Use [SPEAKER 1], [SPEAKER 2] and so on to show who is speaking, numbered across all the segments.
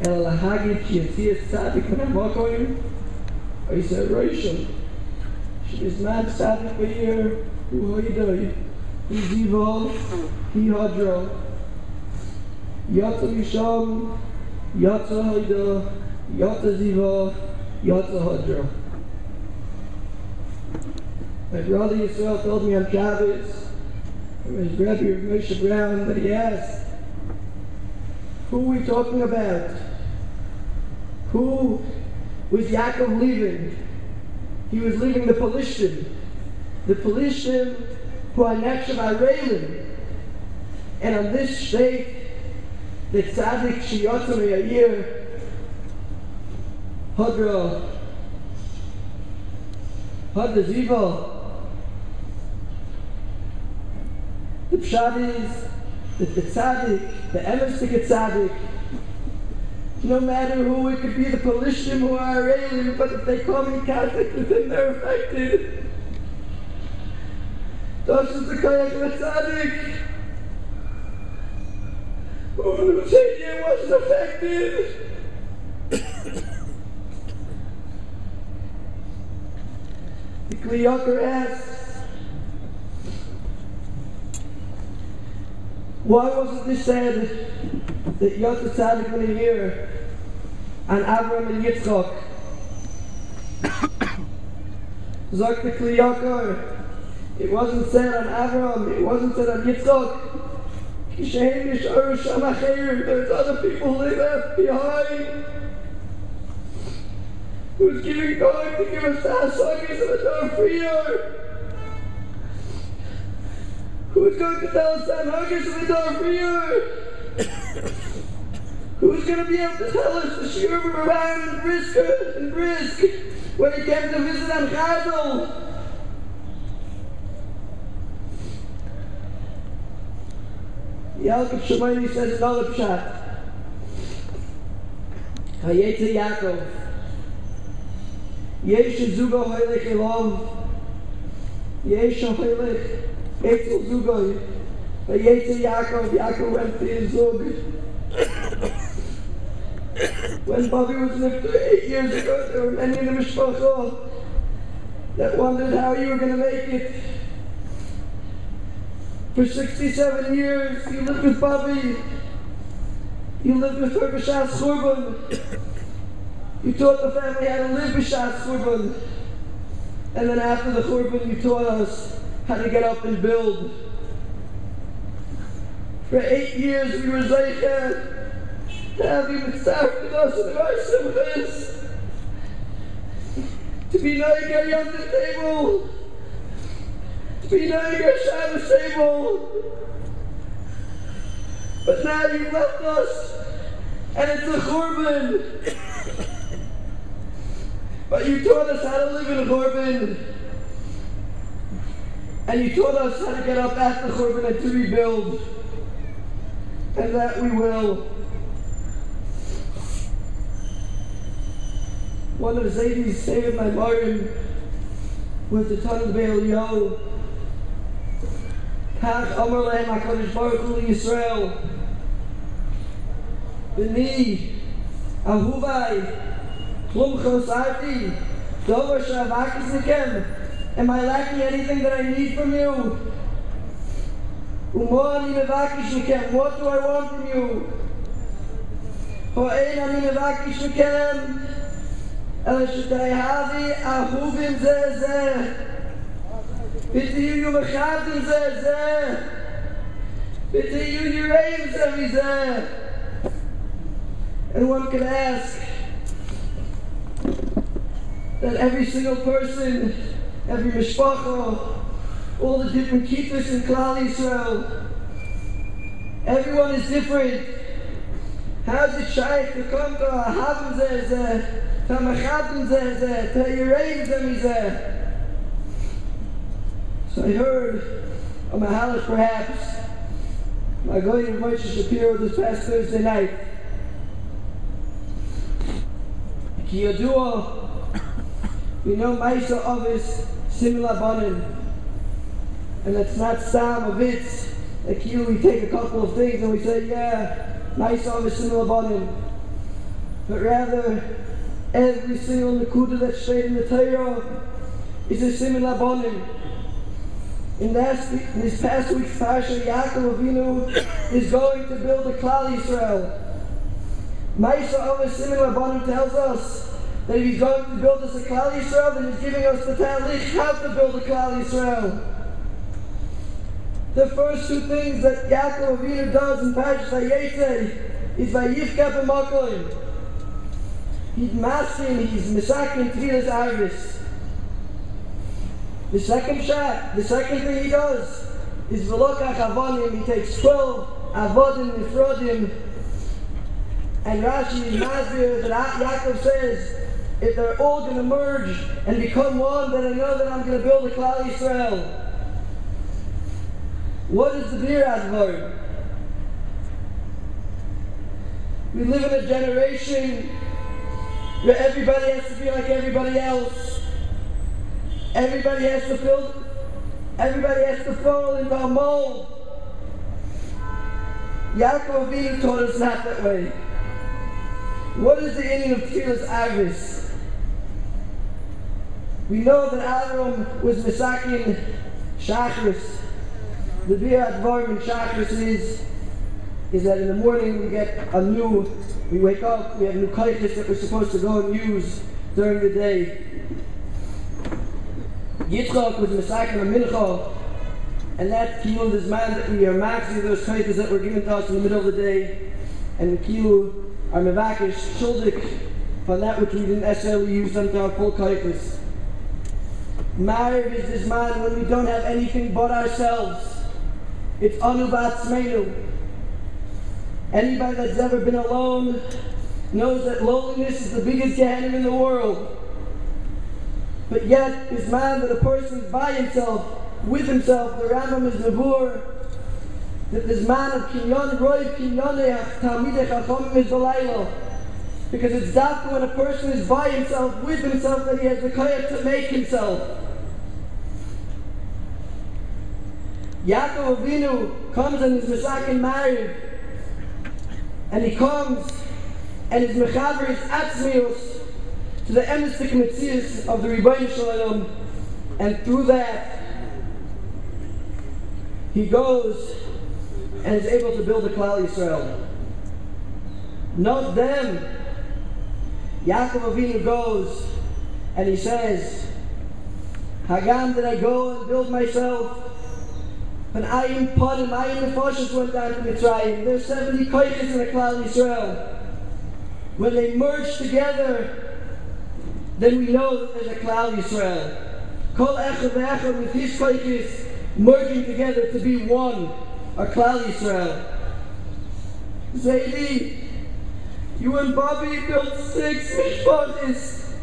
[SPEAKER 1] אלא להגיד שיציע צדיק מן המקום, איזה ראשון, שבזמן צדיק בעיר הוא הידוי, הוא זיבו, היא הודרו, יוצא משם, יוצא הידו, יוצא זיבו, יוצא הודרו. My brother Yisrael told me on Shabbos, from his Rabbi Moshe Brown, that he asked, who are we talking about? Who was Yaakov leaving? He was leaving the Pelishtim. The Pelishtim who are Nechshav Arelim. And on this state, the Tzaddik Shiyotza Me'ayir, Hadra Ziva. The Pshat is that the Tzaddik, the Emes Tzaddik, no matter who, it could be the Pelishtim who are alien, but if they come in contact with him, they're affected. Das ist der Koyach of the Tzaddik. Who Satan wasn't affected. The Kli Yakar asks, why wasn't this said that Yotze Tzaddik when a year and Avram and Yitzchak? Zok the Kli Yakar, it wasn't said on Avram, it wasn't said on Yitzchak. There's other people who left behind. Who's giving God to give us the Hasagis of the Freer? Who's going to tell us that Haggis of the Freer? Who's going to be able to tell us the Shiur of Rabbi and Brisk when he came to visit on Chazal? Yaakov Shemaini says another pshat. Hayetze Yaakov. Yesh zugo hoylech elov. Yesh hoylech etzel zugo. Hayetze Yaakov. Yaakov went to his zug. When Bobby was lived 8 years ago, there were many in the mishpacha that wondered how you were going to make it. For 67 years, you lived with Bobby. You lived with her b'shas churban. You taught the family how to live b'shas churban. And then after the churban, you taught us how to get up and build. For 8 years, we were zeicha to have you mitzvah with us in the Raisa with us. To be neighbor on the table. To be neighbor Shabbos table. But now you've left us, and it's a churban. But you taught us how to live in a churban. And you taught us how to get up after churban and to rebuild. And that we will. One of Zadie's favorite Nayman was the Ton of Be'el Yo. Kach Amar Lehem HaKadosh Baruch Hu Yisrael. B'ni, Ahuvai, Klum Chosarti, Dover Shavakis Nikem. Am I lacking anything that I need from you? Umo Ani Mevakish Nikem. What do I want from you? Ho'ein Ani Mevakish Nikem. אלא שתהי אהובים זה זה ותהיו מחדים זה זה ותהיו יראים זה מזה. And one can ask that every single person, every mishpacha, all the different kitas in Klal Yisrael, everyone is different. How is it shaykh to come to ahavim ze ze? So I heard on my house perhaps my going to Moshe Shapiro this past Thursday night. Ki yadua, we know Maisa Ovis Simila Banin, and it's not Sam of it. Like you, we take a couple of things and we say, yeah, Maisa Ovis Simila Banin. but rather every single nekuda that's straight in the Torah is a siman labonim. In this past week's parsha, Yaakov Avinu is going to build a Klal Yisrael. Maisa of a siman labonim tells us that if he's going to build us a Klal Yisrael, then he's giving us the talich how to build a Klal Yisrael. The first two things that Yaakov Avinu does in Parshas Vayetze is Vayifka b'makoim. He's masking, he's misaking Tfilas Arvis. The second thing he does is V'lokach Avonim. He takes 12 Avodim Nifrodim, and Rashi is Masbir that Yaakov says, if they're all going to merge and become one, then I know that I'm going to build a Klal Yisrael. What is the Bir Advar? We live in a generation where everybody has to be like everybody else. Everybody has to fall into a mold. Yaakov Avinu taught us not that way. What is the meaning of Tfilas Arvis? We know that Avram was misakin Shachris. The Bir Advarim in Shachris is that in the morning we wake up, we have new kaitis that we're supposed to go and use during the day. Yitzchak was misakin a mincha, and that kilu this man that we are maxing those kaitis that were given to us in the middle of the day, and kilu our mevakish shuldik for that which we didn't necessarily use unto our full kaitis. Mariv is this man when we don't have anything but ourselves. It's anu b'atzmeinu. Anybody that's ever been alone knows that loneliness is the biggest Gehenna in the world. But yet, this man that a person is by himself, with himself, the Rambam is Navur, that this man of Kinyon, Roy Kinyoneh, Talmidei Chachamim is Balaylo. Because it's dafka when a person is by himself, with himself, that he has the koyach to make himself. Yaakov Avinu comes and is misakin Mariv, and he comes and is mechaber his atzmius to the emistic metzius of the Rebbeinu Shalom, and through that he goes and is able to build a Klal Yisrael. Not them. Yaakov Avinu goes and he says, Hagam did I go and build myself? When Ayin Podim, Ayin Nefoshes went down to Mitzrayim. There's 70 koiches in the Klal Yisrael. When they merge together, then we know that there's a Klal Yisrael. Kol Echad Ve'echad with his koiches merging together to be one, a Klal Yisrael. Zaidi, you and Bobby built 6 mishpachas,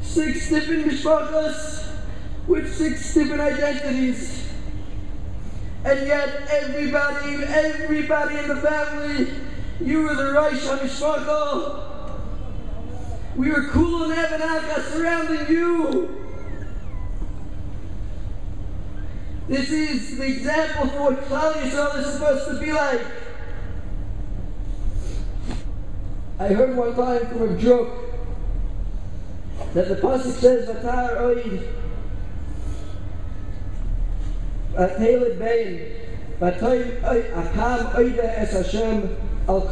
[SPEAKER 1] 6 different mishpachas with 6 different identities. And yet everybody in the family, you were the Rosh HaMishpacha. We were Kulon Evanaka surrounding you. This is the example for what Klal Yisrael is supposed to be like. I heard one time from a joke that the pasuk says, "Vatar oid, ateled bein, vatoy akam oida es Hashem al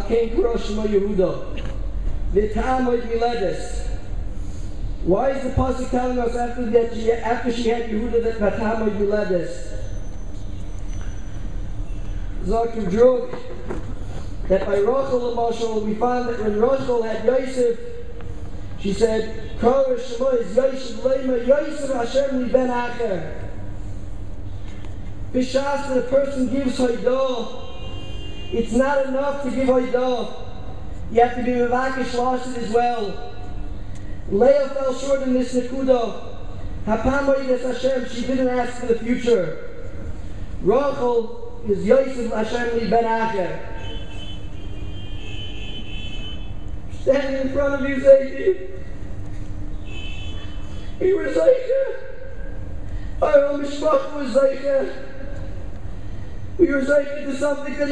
[SPEAKER 1] kein kurosh mo Yehuda, v'tam oid miledes." Why is the pasuk telling us after she had Yehuda that v'tam oid miledes? Dr. joke that by Rachel Mashal we found that when Rachel had Yosef, she said, Kol Shemo is Yosef Leima, Yosef Hashem li ben Acher. B'shas that a person gives Hoidah, it's not enough to give Hoidah. You have to be Mevakish Lashon as well. Leah fell short in this Nekuda. Hapam Hoidas Hashem, she didn't ask for the future. Rachel is Yosef Hashem li ben Acher. Standing in front of you, Zaidi, we were Zeicha. Our own Mishpach was Zeicha. We were Zeicha to something that